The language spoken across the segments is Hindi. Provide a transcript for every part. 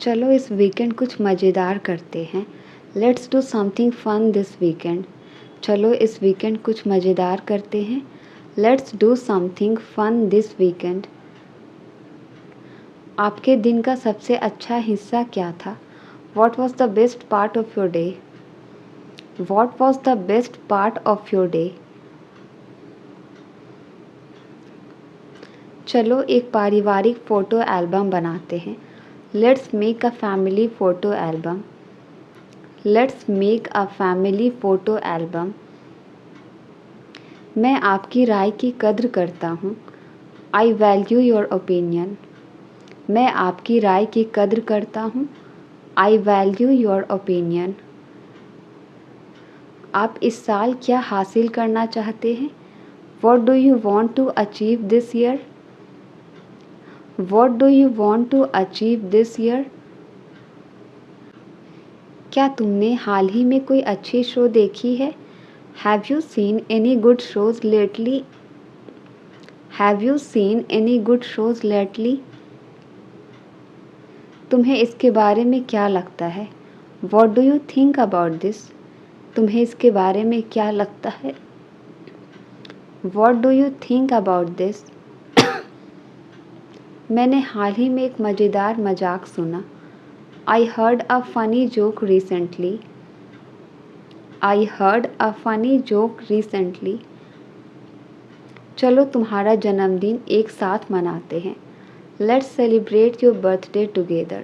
चलो इस वीकेंड कुछ मज़ेदार करते हैं। Let's do something fun this weekend. चलो इस वीकेंड कुछ मज़ेदार करते हैं। Let's do something fun this weekend. आपके दिन का सबसे अच्छा हिस्सा क्या था? What was the best part of your day? What was the best part of your day? चलो एक पारिवारिक फ़ोटो एल्बम बनाते हैं। Let's make a family photo album. Let's make a family photo album. मैं आपकी राय की कद्र करता हूँ। I value your opinion. मैं आपकी राय की कद्र करता हूँ। I value your opinion. आप इस साल क्या हासिल करना चाहते हैं? What do you want to achieve this year? What do you want to achieve this year? क्या तुमने हाल ही में कोई अच्छी शो देखी है? Have you seen any good shows lately? Have you seen any good shows lately? तुम्हें इसके बारे में क्या लगता है? What do you think about this? तुम्हें इसके बारे में क्या लगता है? What do you think about this? मैंने हाल ही में एक मज़ेदार मजाक सुना। I heard a funny joke recently. I heard a funny joke recently. चलो तुम्हारा जन्मदिन एक साथ मनाते हैं। Let's celebrate your birthday together.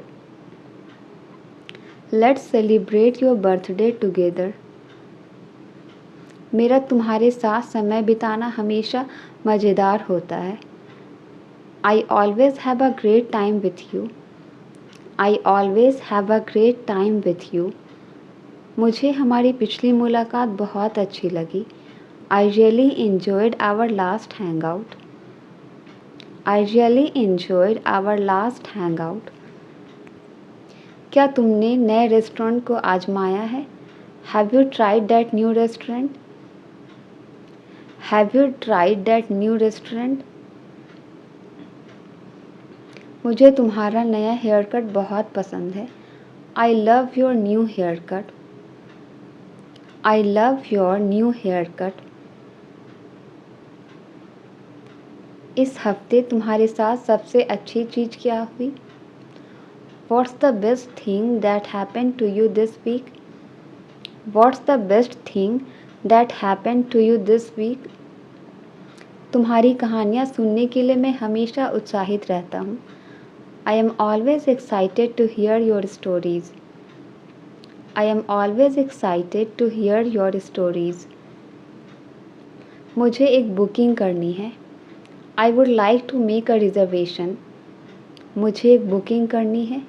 Let's celebrate your birthday together. मेरा तुम्हारे साथ समय बिताना हमेशा मज़ेदार होता है। I always have a great time with you. I always have a great time with you. मुझे हमारी पिछली मुलाकात बहुत अच्छी लगी। I really enjoyed our last hangout. I really enjoyed our last hangout. क्या तुमने नए रेस्टोरेंट को आजमाया है? Have you tried that new restaurant? Have you tried that new restaurant? मुझे तुम्हारा नया हेयर कट बहुत पसंद है। I love your new haircut. I love your new haircut. इस हफ्ते तुम्हारे साथ सबसे अच्छी चीज़ क्या हुई? What's the best thing that happened to you this week? What's the best thing that happened to you this week? तुम्हारी कहानियाँ सुनने के लिए मैं हमेशा उत्साहित रहता हूँ। I am always excited to hear your stories. I am always excited to hear your stories. मुझे एक बुकिंग करनी है। I would like to make a reservation. मुझे एक बुकिंग करनी है।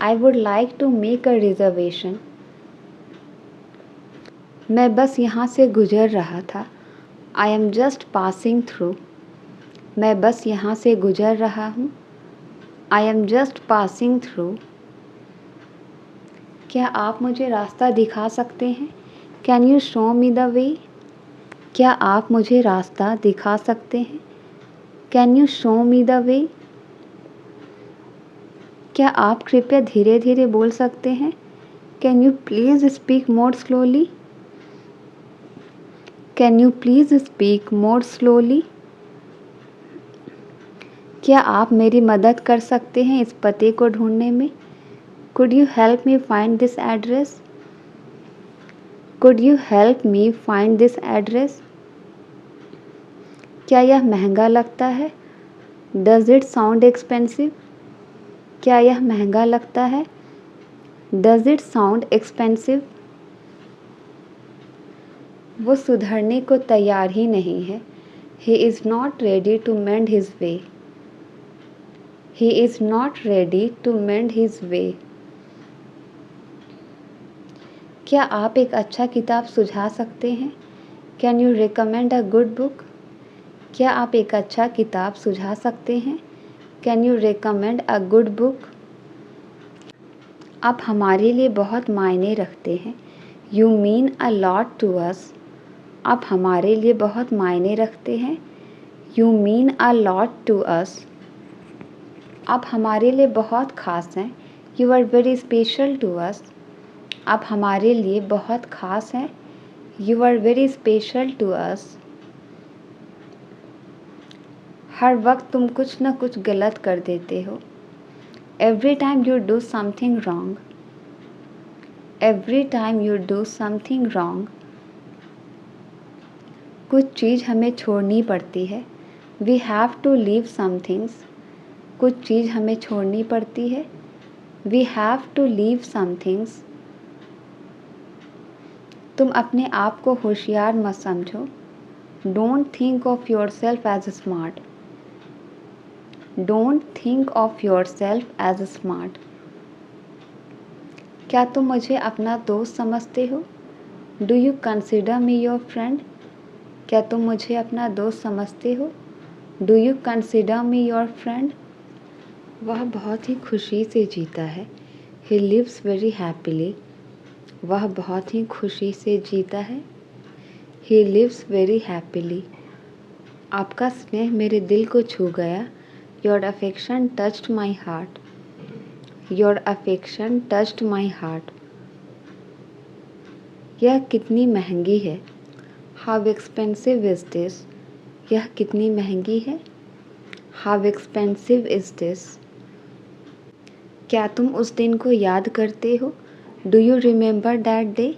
I would like to make a reservation. मैं बस यहाँ से गुजर रहा था। I am just passing through. मैं बस यहाँ से गुजर रहा हूँ। I am just passing through. क्या आप मुझे रास्ता दिखा सकते हैं? Can you show me the way? क्या आप मुझे रास्ता दिखा सकते हैं? Can you show me the way? क्या आप कृपया धीरे धीरे बोल सकते हैं? Can you please speak more slowly? Can you please speak more slowly? क्या आप मेरी मदद कर सकते हैं इस पते को ढूंढने में? Could you help me find this address? Could you help me find this address? क्या यह महंगा लगता है? Does it sound expensive? क्या यह महंगा लगता है? Does it sound expensive? वो सुधरने को तैयार ही नहीं है। He is not ready to mend his way. He is not ready to mend his way. क्या आप एक अच्छा किताब सुझा सकते हैं? Can you recommend a good book? क्या आप एक अच्छा किताब सुझा सकते हैं? Can you recommend a good book? आप हमारे लिए बहुत मायने रखते हैं। You mean a lot to us. आप हमारे लिए बहुत मायने रखते हैं। You mean a lot to us. आप हमारे लिए बहुत ख़ास हैं। You are very special to us, आप हमारे लिए बहुत ख़ास हैं। You are very special to us, हर वक्त तुम कुछ ना कुछ गलत कर देते हो। Every time you do something wrong, every time you do something wrong, कुछ चीज़ हमें छोड़नी पड़ती है। We have to leave some things, कुछ चीज़ हमें छोड़नी पड़ती है। We have to leave some things, तुम अपने आप को होशियार मत समझो। Don't think of yourself as smart, don't think of yourself as smart, क्या तुम मुझे अपना दोस्त समझते हो? Do you consider me your friend, क्या तुम मुझे अपना दोस्त समझते हो? Do you consider me your friend, वह बहुत ही खुशी से जीता है। ही लिव्स वेरी हैप्पीली, वह बहुत ही खुशी से जीता है। ही लिव्स वेरी हैप्पीली, आपका स्नेह मेरे दिल को छू गया। Your affection touched my heart, your affection touched my heart, यह कितनी महंगी है। हाउ एक्सपेंसिव इज़ दिस, यह कितनी महंगी है। हाउ एक्सपेंसिव इज़ दिस, क्या तुम उस दिन को याद करते हो? Do you remember that day,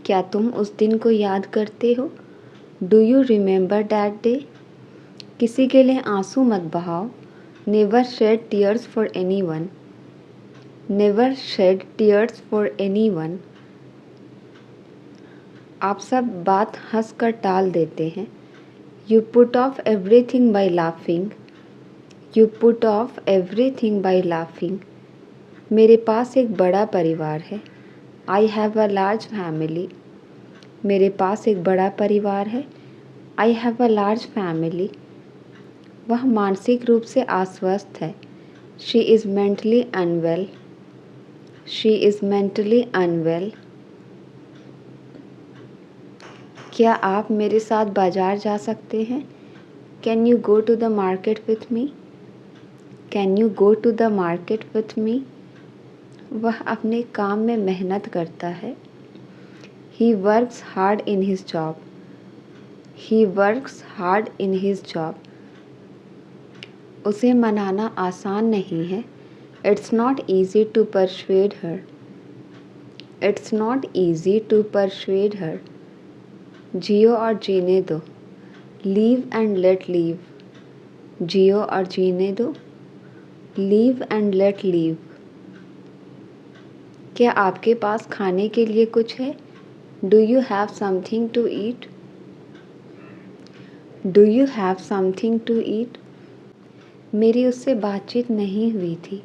क्या तुम उस दिन को याद करते हो? Do you remember that day, किसी के लिए आंसू मत बहाओ। Never shed tears for anyone, never shed tears for anyone, आप सब बात हंस कर टाल देते हैं। You put off everything by laughing, you put off everything by laughing, मेरे पास एक बड़ा परिवार है। I have a large family, मेरे पास एक बड़ा परिवार है। I have a large family, वह मानसिक रूप से अस्वस्थ है। She is mentally unwell, she is mentally unwell, क्या आप मेरे साथ बाज़ार जा सकते हैं? Can you go to the market with me, can you go to the market with me, वह अपने काम में मेहनत करता है। He works hard in his job, he works hard in his job, उसे मनाना आसान नहीं है। It's not easy to persuade her, it's not easy to persuade her, जियो और जीने दो। लीव एंड लेट लीव, जियो और जीने दो। लीव एंड लेट लीव, क्या आपके पास खाने के लिए कुछ है? Do you have something to eat, do you have something to eat, मेरी उससे बातचीत नहीं हुई थी।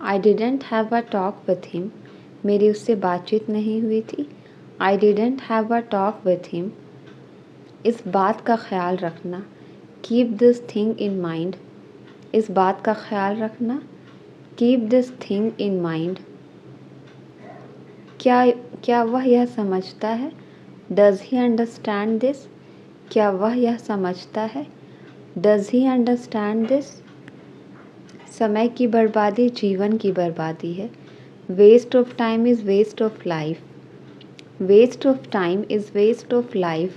I didn't have a talk with him, मेरी उससे बातचीत नहीं हुई थी। I didn't have a talk with him, इस बात का ख्याल रखना। Keep this thing in mind, इस बात का ख्याल रखना। Keep this thing in mind, क्या वह यह समझता है? डज़ ही अंडरस्टैंड दिस, क्या वह यह समझता है? डज़ ही अंडरस्टैंड दिस, समय की बर्बादी जीवन की बर्बादी है। Waste of time is waste of life, waste of time is waste of life,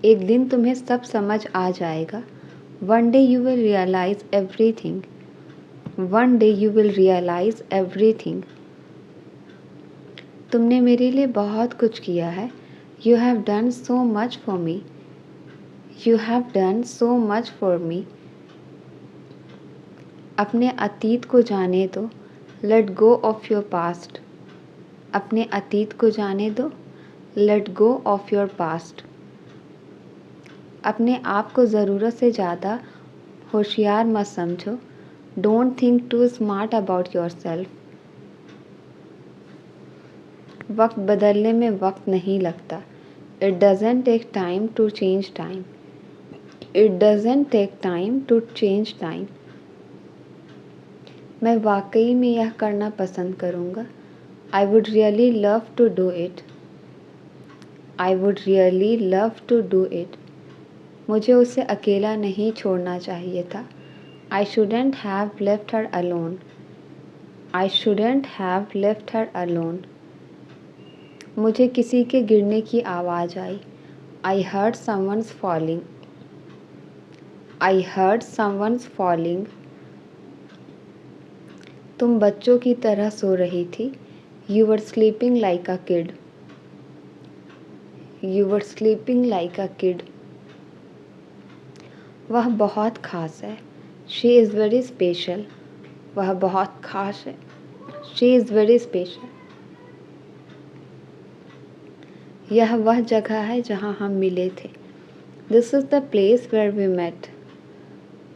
एक दिन तुम्हें सब समझ आ जाएगा। One day you will realise everything, one day you will realise everything, तुमने मेरे लिए बहुत कुछ किया है। You have done so much for me, you have done so much for me, अपने अतीत को जाने दो। Let go of your past, अपने अतीत को जाने दो। Let go of your past, अपने आप को ज़रूरत से ज़्यादा होशियार मत समझो। Don't think too smart about yourself, वक्त बदलने में वक्त नहीं लगता। It doesn't take time to change time, it doesn't take time to change time, मैं वाकई में यह करना पसंद करूँगा। I would really love to do it, I would really love to do it, मुझे उसे अकेला नहीं छोड़ना चाहिए था। I shouldn't have left her alone, I shouldn't have left her alone. मुझे किसी के गिरने की आवाज़ आई. I heard someone's falling. I heard someone's falling. तुम बच्चों की तरह सो रही थी. You were sleeping like a kid. You were sleeping like a kid. वह बहुत ख़ास है. She is very special. वह बहुत ख़ास है. She is very special. यह वह जगह है जहाँ हम मिले थे. This is the place where we met.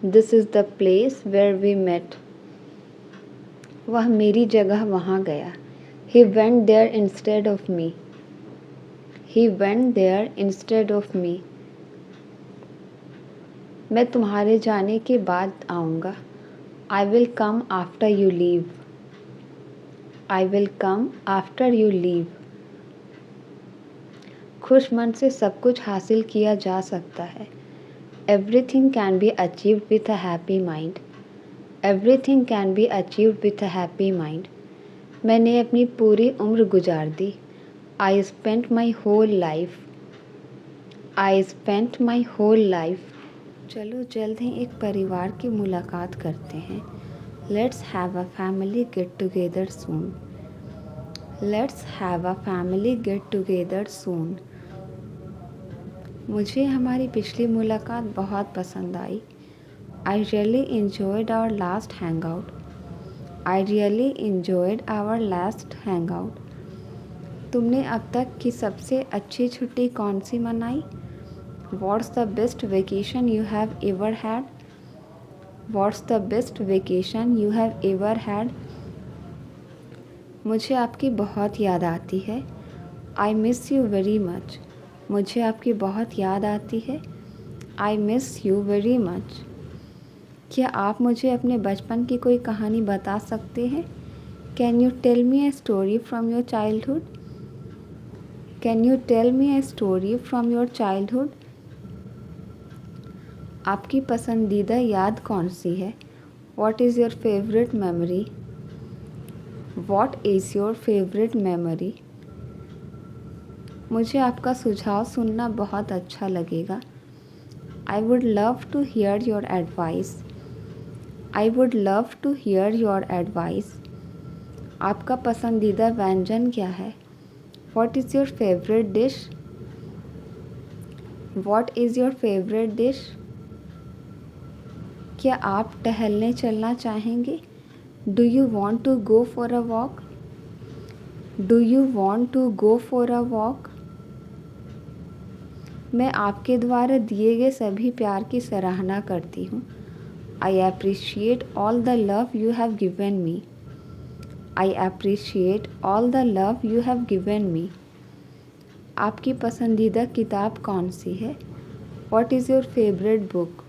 This is the place where we met. वह मेरी जगह वहाँ गया. He went there instead of me. He went there instead of me. मैं तुम्हारे जाने के बाद आऊँगा. I will come after you leave. I will come after you leave. खुश मन से सब कुछ हासिल किया जा सकता है. Everything can be achieved with a happy mind. Everything can be achieved with a happy mind. मैंने अपनी पूरी उम्र गुजार दी. I spent my whole life. I spent my whole life. चलो जल्द ही एक परिवार की मुलाकात करते हैं. Let's have a family get together soon. Let's have a family get together soon. मुझे हमारी पिछली मुलाकात बहुत पसंद आई. I really enjoyed our last hangout. I really enjoyed our last hangout. तुमने अब तक की सबसे अच्छी छुट्टी कौन सी मनाई? What's the best vacation you have ever had? What's the best vacation you have ever had? मुझे आपकी बहुत याद आती है. I miss you very much. मुझे आपकी बहुत याद आती है. I miss you very much. क्या आप मुझे अपने बचपन की कोई कहानी बता सकते हैं? Can you tell me a story from your childhood? Can you tell me a story from your childhood? आपकी पसंदीदा याद कौन सी है? What is your favorite memory? What is your favorite memory? मुझे आपका सुझाव सुनना बहुत अच्छा लगेगा. I would love to hear your advice. I would love to hear your advice. आपका पसंदीदा व्यंजन क्या है? What is your favorite dish? What is your favorite dish? क्या आप टहलने चलना चाहेंगे? Do you want to go for a walk? Do you want to go for a walk? मैं आपके द्वारा दिए गए सभी प्यार की सराहना करती हूँ. I appreciate all the love you have given me. I appreciate all the love you have given me. आपकी पसंदीदा किताब कौन सी है? What is your favorite book?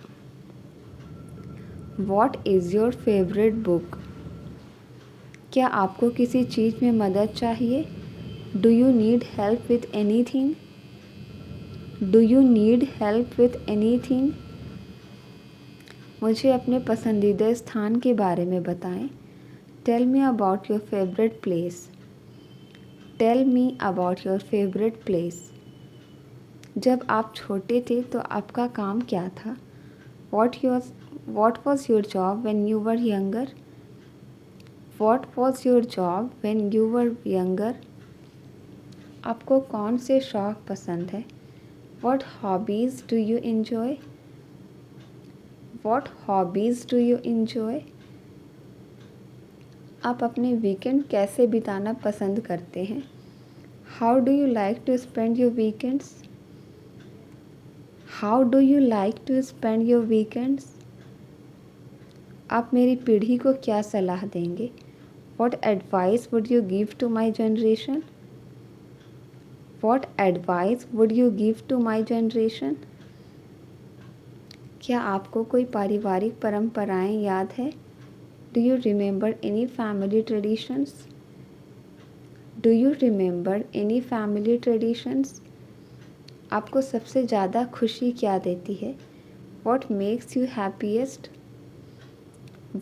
What is your favorite book? क्या आपको किसी चीज़ में मदद चाहिए? Do you need help with anything? Do you need help with anything? मुझे अपने पसंदीदा स्थान के बारे में बताएं. Tell me about your favorite place. Tell me about your favorite place. जब आप छोटे थे तो आपका काम क्या था? What was your job when you were younger? What was your job when you were younger? आपको कौन से शौक पसंद है? What hobbies do you enjoy? What hobbies do you enjoy? आप अपने वीकेंड कैसे बिताना पसंद करते हैं? How do you like to spend your weekends? How do you like to spend your weekends? आप मेरी पीढ़ी को क्या सलाह देंगे? What advice would you give to my generation? What advice would you give to my generation? क्या आपको कोई पारिवारिक परंपराएं याद है? Do you remember any family traditions? Do you remember any family traditions? आपको सबसे ज़्यादा खुशी क्या देती है? What makes you happiest?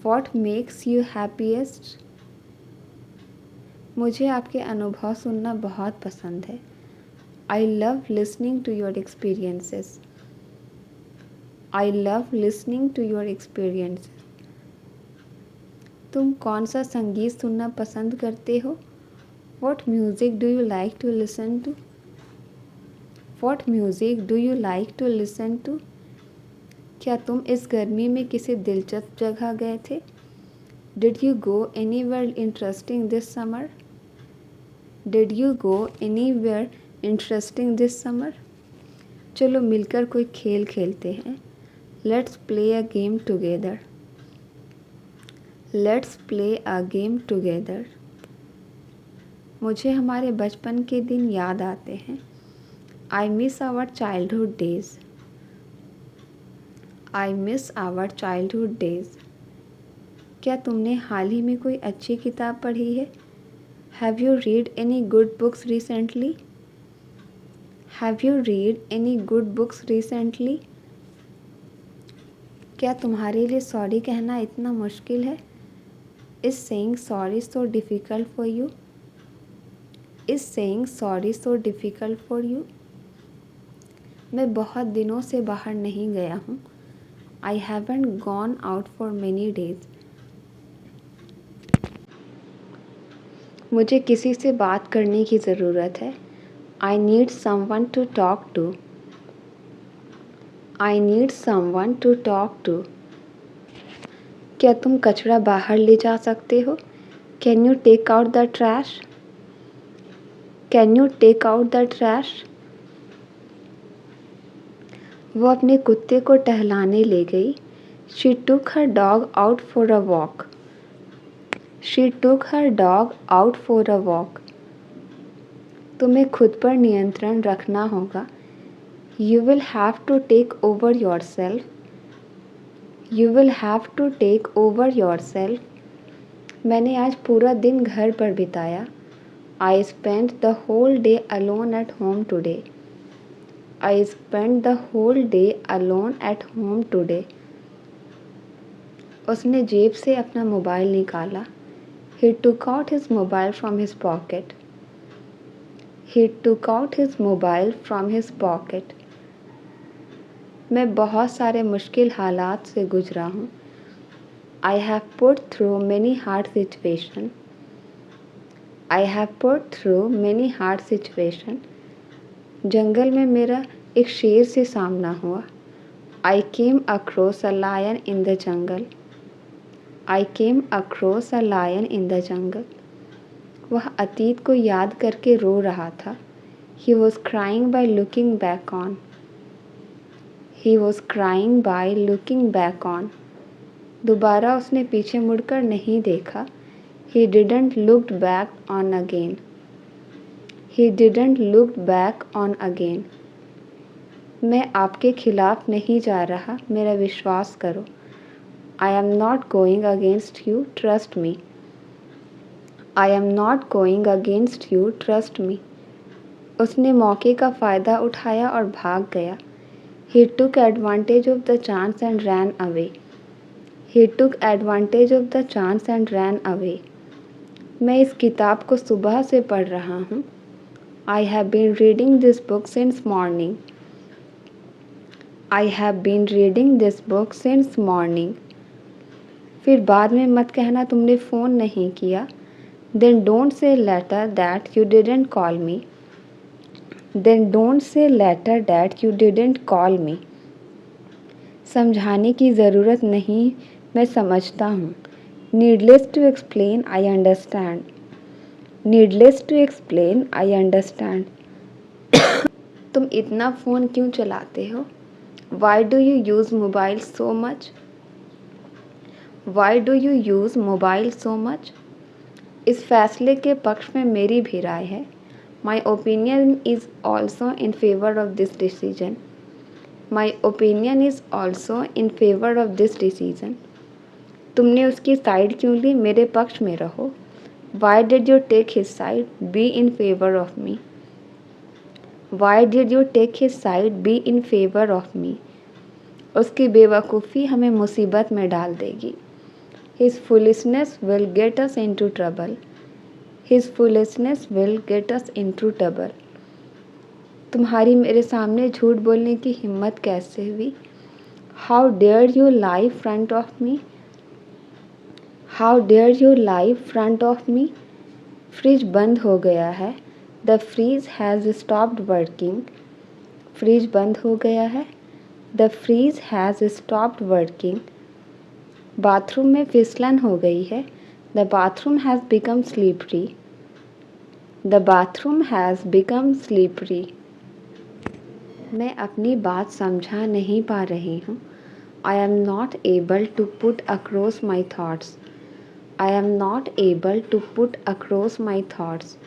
What makes you happiest? मुझे आपके अनुभव सुनना बहुत पसंद है। I love listening to your experiences. I love listening to your experiences. तुम कौन सा संगीत सुनना पसंद करते हो? What music do you like to listen to? What music do you like to listen to? क्या तुम इस गर्मी में किसी दिलचस्प जगह गए थे? Did you go anywhere interesting this summer? Did you go anywhere interesting this summer? चलो मिलकर कोई खेल खेलते हैं। Let's play a game together. Let's play a game together. मुझे हमारे बचपन के दिन याद आते हैं। I miss our childhood days. I miss our childhood days. क्या तुमने हाल ही में कोई अच्छी किताब पढ़ी है? Have you read any good books recently? Have you read any good books recently? क्या तुम्हारे लिए सॉरी कहना इतना मुश्किल है? Is saying sorry so difficult for you? Is saying sorry so difficult for you? मैं बहुत दिनों से बाहर नहीं गया हूँ। I haven't gone out for many days. मुझे किसी से बात करने की ज़रूरत है। I need someone to talk to. I need someone to talk to. क्या तुम कचरा बाहर ले जा सकते हो? Can you take out the trash? Can you take out the trash? वो अपने कुत्ते को टहलाने ले गई। She took her dog out for a walk. She took her dog out for a walk. तुम्हें खुद पर नियंत्रण रखना होगा। You will have to take over yourself. You will have to take over your self. मैंने आज पूरा दिन घर पर बिताया। I spend the whole day alone at home today. I spend the whole day alone at home today. उसने जेब से अपना मोबाइल निकाला। He took out his mobile from his pocket. He took out his mobile from his pocket. मैं बहुत सारे मुश्किल हालात से गुजरा हूँ। I have put through many hard situations. I have put through many hard situations. जंगल में मेरा एक शेर से सामना हुआ। I came across a lion in the jungle. I came across a lion in the jungle. वह अतीत को याद करके रो रहा था। He was crying by looking back on. He was crying by looking back on. दोबारा उसने पीछे मुड़कर नहीं देखा। He didn't look back on again. He didn't look back on again. मैं आपके खिलाफ नहीं जा रहा, मेरा विश्वास करो। I am not going against you, trust me. I am not going against you, trust me. उसने मौके का फ़ायदा उठाया और भाग गया। He took advantage of the chance and ran away. He took advantage of the chance and ran away. मैं इस किताब को सुबह से पढ़ रहा हूँ। I have been reading this book since morning. I have been reading this book since morning. फिर बाद में मत कहना तुमने फ़ोन नहीं किया। Then don't say later that you didn't call me. Then don't say later that you didn't call me. समझाने की ज़रूरत नहीं, मैं समझता हूँ। Needless to explain, I understand. Needless to explain, I understand. तुम इतना फ़ोन क्यों चलाते हो? Why do you use mobile so much? Why do you use mobile so much? इस फैसले के पक्ष में मेरी भी राय है। My opinion is also in favor of this decision. My opinion is also in favor of this decision. तुमने उसकी साइड क्यों ली? मेरे पक्ष में रहो। Why did you take his side? Be in favor of me. Why did you take his side? Be in favor of me. उसकी बेवकूफ़ी हमें मुसीबत में डाल देगी। His foolishness will get us into trouble. His foolishness will get us into trouble. तुम्हारी मेरे सामने झूठ बोलने की हिम्मत कैसे हुई? How dare you lie front of me? How dare you lie front of me? Fridge बंद हो गया है. The freeze has stopped working. Fridge बंद हो गया है. The freeze has stopped working. Bathroom में फिसलन हो गई है. The bathroom has become slippery. The bathroom has become slippery. मैं अपनी बात समझा नहीं पा रही हूँ. I am not able to put across my thoughts. I am not able to put across my thoughts.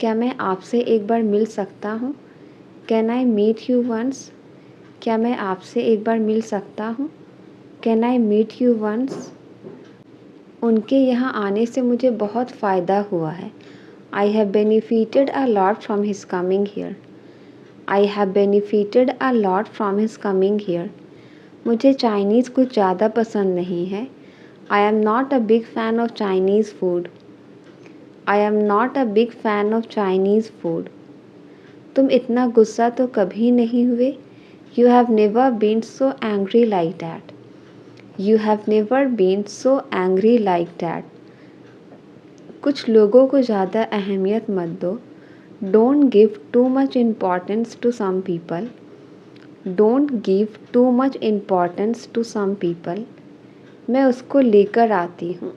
क्या मैं आपसे एक बार मिल सकता हूँ? Can I meet you once? क्या मैं आपसे एक बार मिल सकता हूँ? Can I meet you once? उनके यहाँ आने से मुझे बहुत फ़ायदा हुआ है. I have benefited a lot from his coming here. I have benefited a lot from his coming here. मुझे चाइनीज़ कुछ ज़्यादा पसंद नहीं है. I am not a big fan of Chinese food. I am not a big fan of Chinese food. तुम इतना गुस्सा तो कभी नहीं हुए. You have never been so angry like that. You have never been so angry like that. कुछ लोगों को ज़्यादा अहमियत मत दो. Don't give too much importance to some people. Don't give too much importance to some people. मैं उसको लेकर आती हूँ.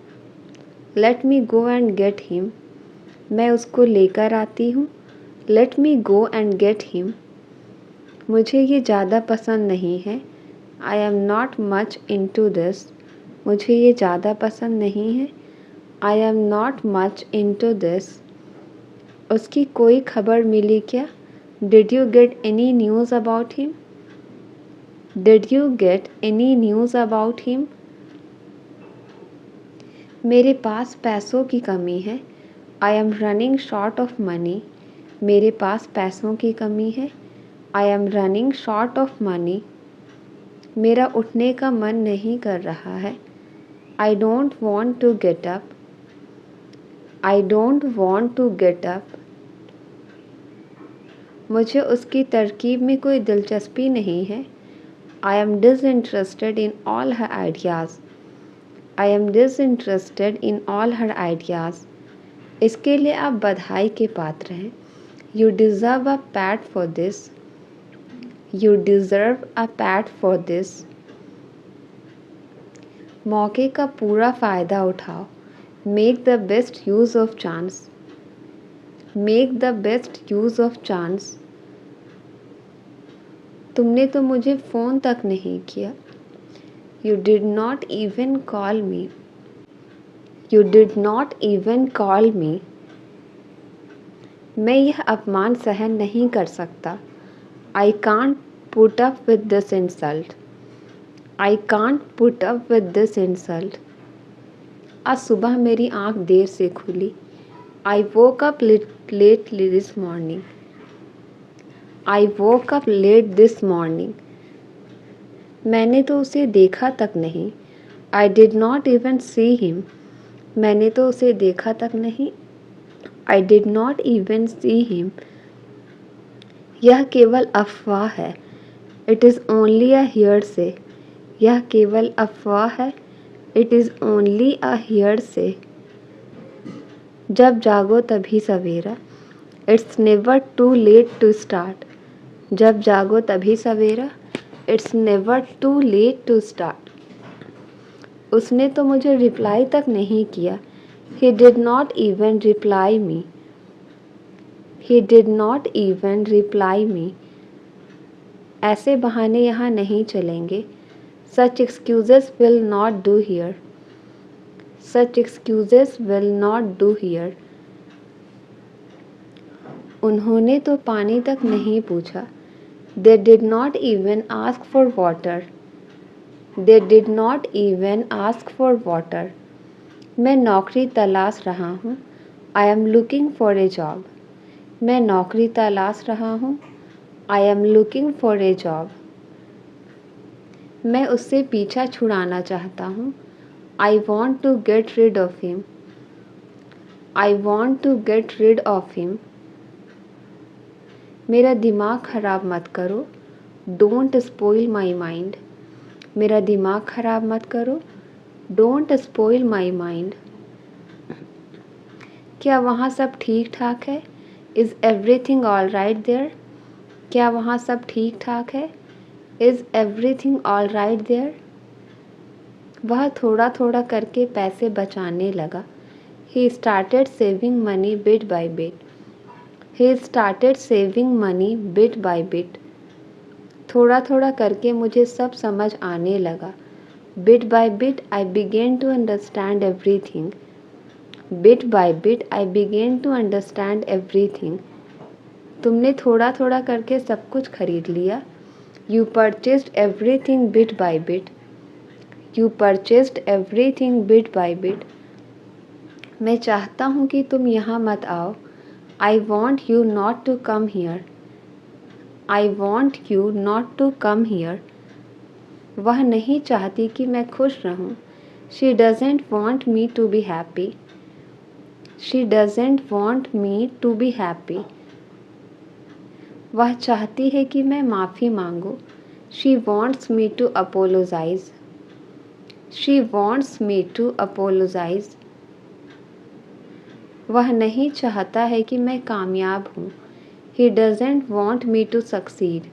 Let me go and get him. मैं उसको लेकर आती हूँ. Let me go and get him. मुझे ये ज़्यादा पसंद नहीं है. I am not much into this. मुझे ये ज़्यादा पसंद नहीं है. I am not much into this. उसकी कोई खबर मिली क्या? Did you get any news about him? Did you get any news about him? मेरे पास पैसों की कमी है. I am running short of money. मेरे पास पैसों की कमी है. I am running short of money. मेरा उठने का मन नहीं कर रहा है. I don't want to get up. I don't want to get up. मुझे उसकी तरकीब में कोई दिलचस्पी नहीं है. I am disinterested in all her ideas. I am disinterested in all her ideas. इसके लिए आप बधाई के पात्र हैं. You deserve a pat for this. You deserve a pat for this. मौके का पूरा फ़ायदा उठाओ. Make the best use of chance. Make the best use of chance. तुमने तो मुझे फ़ोन तक नहीं किया. You did not even call me. You did not even call me. मैं यह अपमान सहन नहीं कर सकता. I can't put up with this insult. I can't put up with this insult. आज सुबह मेरी आँख देर से खुली. I woke up late this morning. I woke up late this morning. मैंने तो उसे देखा तक नहीं. I did not even see him. मैंने तो उसे देखा तक नहीं. I did not even see him. यह केवल अफवाह है. It is only a hearsay. यह केवल अफवाह है. It is only a hearsay. जब जागो तभी सवेरा. It's never too late to start. जब जागो तभी सवेरा. It's never too late to start. उसने तो मुझे रिप्लाई तक नहीं किया. He did not even reply me. He did not even reply me. ऐसे बहाने यहाँ नहीं चलेंगे. Such excuses will not do here. Such excuses will not do here. उन्होंने तो पानी तक नहीं पूछा. They did not even ask for water. They did not even ask for water. मैं नौकरी तलाश रहा हूँ. I am looking for a job. मैं नौकरी तलाश रहा हूँ. I am looking for a job. मैं उससे पीछा छुड़ाना चाहता हूँ. I want to get rid of him. I want to get rid of him. मेरा दिमाग ख़राब मत करो. Don't spoil my mind. मेरा दिमाग ख़राब मत करो. Don't spoil my mind. क्या वहाँ सब ठीक ठाक है? Is everything all right there? क्या वहाँ सब ठीक ठाक है? Is everything all right there? वह थोड़ा थोड़ा करके पैसे बचाने लगा. He started saving money bit by bit. He started saving money bit by bit. थोड़ा थोड़ा करके मुझे सब समझ आने लगा. Bit by bit I began to understand everything. Bit by bit I began to understand everything. तुमने थोड़ा थोड़ा करके सब कुछ खरीद लिया. You purchased everything bit by bit. You purchased everything bit by bit. मैं चाहता हूँ कि तुम यहाँ मत आओ. I want you not to come here. I want you not to come here. वह नहीं चाहती कि मैं खुश रहूँ. She doesn't want me to be happy. She doesn't want me to be happy. वह चाहती है कि मैं माफ़ी मांगूँ. She wants me to apologize. She wants me to apologize. वह नहीं चाहता है कि मैं कामयाब हूँ. He doesn't want me to succeed.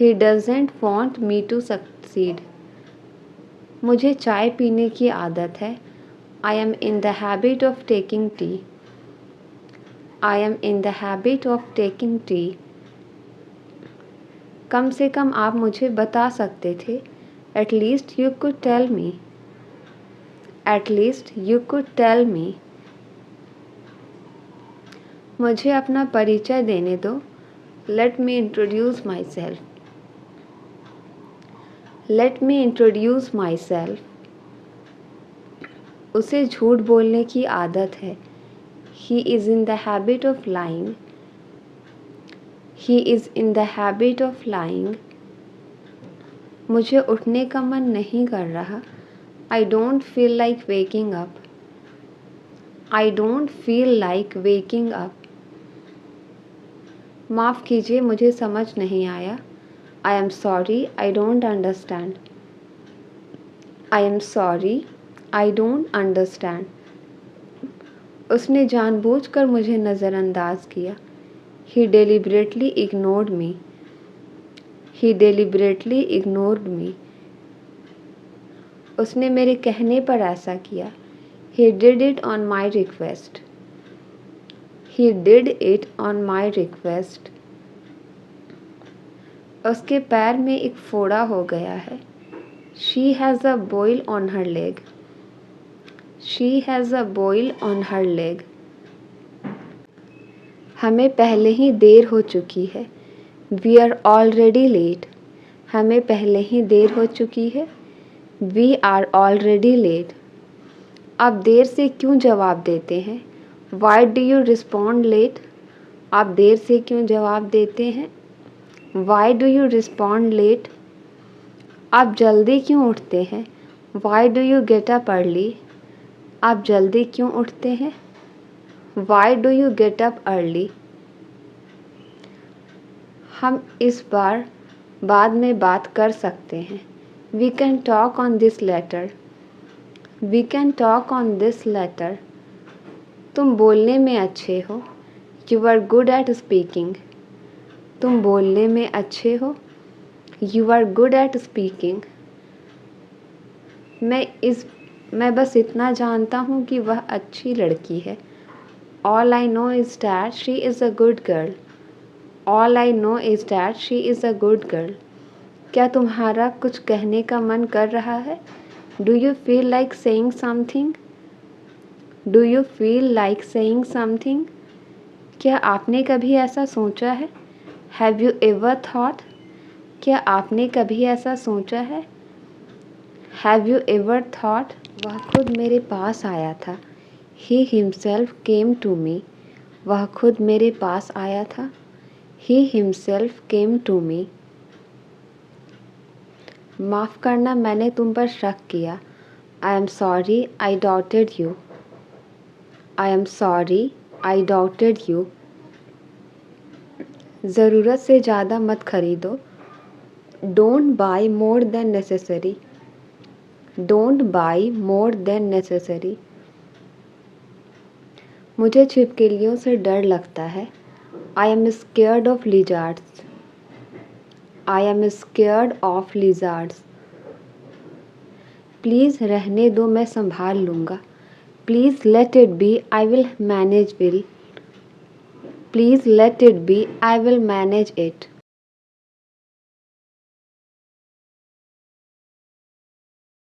He doesn't want me to succeed. मुझे चाय पीने की आदत है. I am in the habit of taking tea. I am in the habit of taking tea. कम से कम आप मुझे बता सकते थे. At least you could tell me. At least you could tell me. मुझे अपना परिचय देने दो. Let me introduce myself. Let me introduce myself. उसे झूठ बोलने की आदत है. He is in the habit of lying. He is in the habit of lying. मुझे उठने का मन नहीं कर रहा. I don't feel like waking up. I don't feel like waking up. माफ़ कीजिए मुझे समझ नहीं आया. I am sorry I don't understand. I am sorry I don't understand. उसने जानबूझकर मुझे नज़रअंदाज किया. He deliberately ignored me. He deliberately ignored me. उसने मेरे कहने पर ऐसा किया. He did it on my request. He did it on my request. उसके पैर में एक फोड़ा हो गया है. She has a boil on her leg. She has a boil on her leg. हमें पहले ही देर हो चुकी है. We are already late. हमें पहले ही देर हो चुकी है. We are already late. आप देर से क्यों जवाब देते हैं? Why do you respond late? आप देर से क्यों जवाब देते हैं? Why do you respond late? आप जल्दी क्यों उठते हैं? Why do you get up early? आप जल्दी क्यों उठते हैं? Why do you get up early? हम इस बार बाद में बात कर सकते हैं. We can talk on this later. We can talk on this later. तुम बोलने में अच्छे हो. You are good at speaking. तुम बोलने में अच्छे हो. You are good at speaking. मैं बस इतना जानता हूँ कि वह अच्छी लड़की है. All I know is that she is a good girl. All I know is that she is a good girl. क्या तुम्हारा कुछ कहने का मन कर रहा है? Do you feel like saying something? Do you feel like saying something? क्या आपने कभी ऐसा सोचा है? Have you ever thought? क्या आपने कभी ऐसा सोचा है? Have you ever thought? वह खुद मेरे पास आया था. He himself came to me. वह खुद मेरे पास आया था. He himself came to me. माफ़ करना मैंने तुम पर शक किया. I am sorry I doubted you. I am sorry I doubted you. ज़रूरत से ज़्यादा मत खरीदो. Don't buy more than necessary. Don't buy more than necessary. मुझे छिपकलियों से डर लगता है. I am scared of lizards. I am scared of lizards. Please रहने दो मैं संभाल लूँगा. Please let it be, I will manage will. Please let it be, I will manage it.